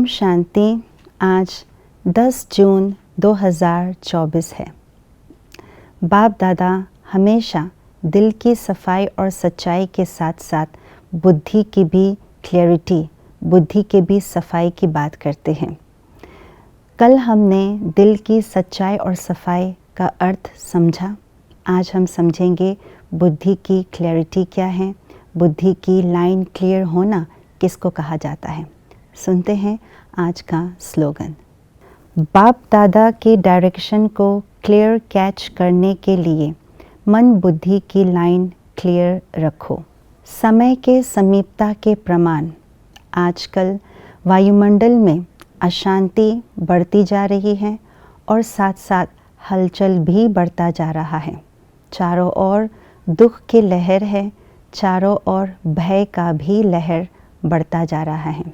शांति। आज 10 जून 2024 है। बाप दादा हमेशा दिल की सफाई और सच्चाई के साथ साथ बुद्धि की भी क्लैरिटी, बुद्धि के भी सफाई की बात करते हैं। कल हमने दिल की सच्चाई और सफाई का अर्थ समझा। आज हम समझेंगे बुद्धि की क्लैरिटी क्या है, बुद्धि की लाइन क्लियर होना किसको कहा जाता है। सुनते हैं आज का स्लोगन। बाप दादा के डायरेक्शन को क्लियर कैच करने के लिए मन बुद्धि की लाइन क्लियर रखो। समय के समीपता के प्रमाण आजकल वायुमंडल में अशांति बढ़ती जा रही है और साथ साथ हलचल भी बढ़ता जा रहा है। चारों ओर दुख की लहर है, चारों ओर भय का भी लहर बढ़ता जा रहा है।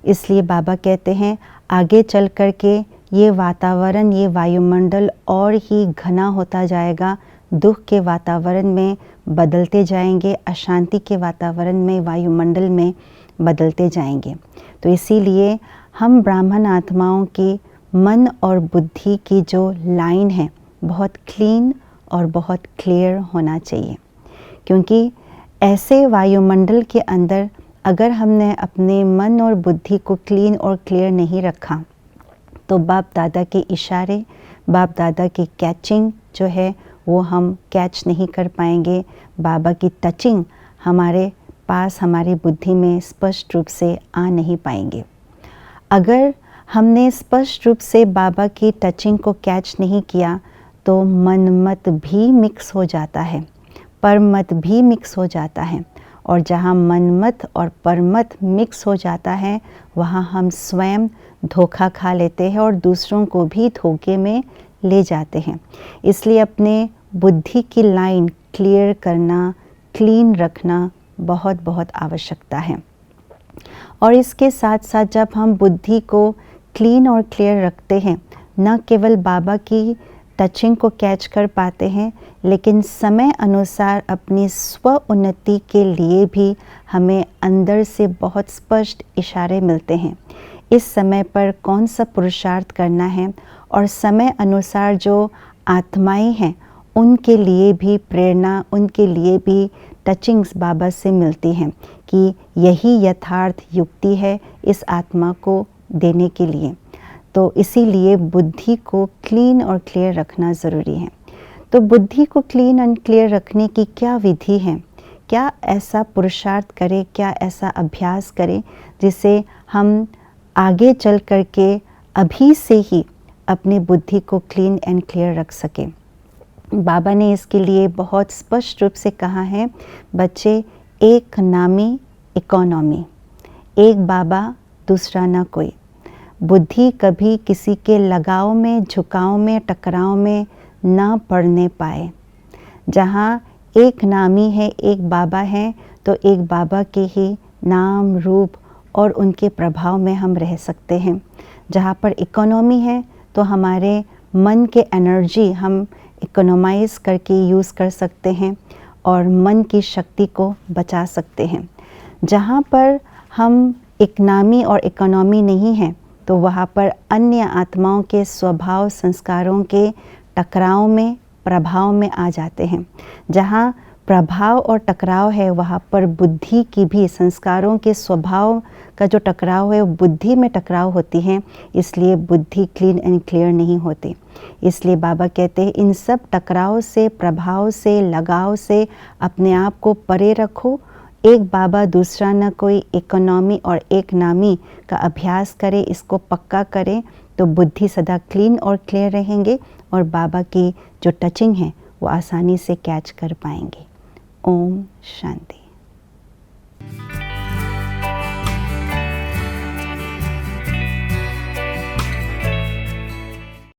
इसलिए बाबा कहते हैं आगे चल कर के ये वातावरण, ये वायुमंडल और ही घना होता जाएगा, दुख के वातावरण में बदलते जाएंगे, अशांति के वातावरण में, वायुमंडल में बदलते जाएंगे। तो इसीलिए हम ब्राह्मण आत्माओं की मन और बुद्धि की जो लाइन है बहुत क्लीन और बहुत क्लियर होना चाहिए, क्योंकि ऐसे वायुमंडल के अंदर अगर हमने अपने मन और बुद्धि को क्लीन और क्लियर नहीं रखा तो बाप दादा के इशारे, बाप दादा की कैचिंग जो है वो हम कैच नहीं कर पाएंगे। बाबा की टचिंग हमारे पास, हमारी बुद्धि में स्पष्ट रूप से आ नहीं पाएंगे। अगर हमने स्पष्ट रूप से बाबा की टचिंग को कैच नहीं किया तो मन मत भी मिक्स हो जाता है, परमत भी मिक्स हो जाता है, और जहाँ मनमत और परमत मिक्स हो जाता है वहाँ हम स्वयं धोखा खा लेते हैं और दूसरों को भी धोखे में ले जाते हैं। इसलिए अपने बुद्धि की लाइन क्लियर करना, क्लीन रखना बहुत बहुत आवश्यकता है। और इसके साथ साथ जब हम बुद्धि को क्लीन और क्लियर रखते हैं, न केवल बाबा की टचिंग को कैच कर पाते हैं, लेकिन समय अनुसार अपनी स्व उन्नति के लिए भी हमें अंदर से बहुत स्पष्ट इशारे मिलते हैं। इस समय पर कौन सा पुरुषार्थ करना है, और समय अनुसार जो आत्माएं हैं उनके लिए भी प्रेरणा, उनके लिए भी टचिंग्स बाबा से मिलती हैं कि यही यथार्थ युक्ति है इस आत्मा को देने के लिए। तो इसीलिए बुद्धि को क्लीन और क्लियर रखना ज़रूरी है। तो बुद्धि को क्लीन एंड क्लियर रखने की क्या विधि है, क्या ऐसा पुरुषार्थ करें, क्या ऐसा अभ्यास करें जिससे हम आगे चल कर के अभी से ही अपनी बुद्धि को क्लीन एंड क्लियर रख सकें। बाबा ने इसके लिए बहुत स्पष्ट रूप से कहा है, बच्चे एक नामी इकोनॉमी, एक बाबा दूसरा ना कोई। बुद्धि कभी किसी के लगाव में, झुकाव में, टकराव में ना पड़ने पाए। जहाँ एक नामी है, एक बाबा है, तो एक बाबा के ही नाम, रूप और उनके प्रभाव में हम रह सकते हैं। जहाँ पर इकोनॉमी है तो हमारे मन के एनर्जी हम इकोनोमाइज़ करके यूज़ कर सकते हैं और मन की शक्ति को बचा सकते हैं। जहाँ पर हम इकनामी और इकोनॉमी नहीं है तो वहाँ पर अन्य आत्माओं के स्वभाव, संस्कारों के टकराव में, प्रभाव में आ जाते हैं। जहाँ प्रभाव और टकराव है वहाँ पर बुद्धि की भी, संस्कारों के स्वभाव का जो टकराव है वो बुद्धि में टकराव होती है, इसलिए बुद्धि क्लीन एंड क्लियर नहीं होती। इसलिए बाबा कहते हैं इन सब टकराव से, प्रभाव से, लगाव से अपने आप को परे रखो। एक बाबा दूसरा न कोई, इकोनॉमी और एक नामी का अभ्यास करें, इसको पक्का करें तो बुद्धि सदा क्लीन और क्लियर रहेंगे और बाबा की जो टचिंग है वो आसानी से कैच कर पाएंगे। ओम शांति।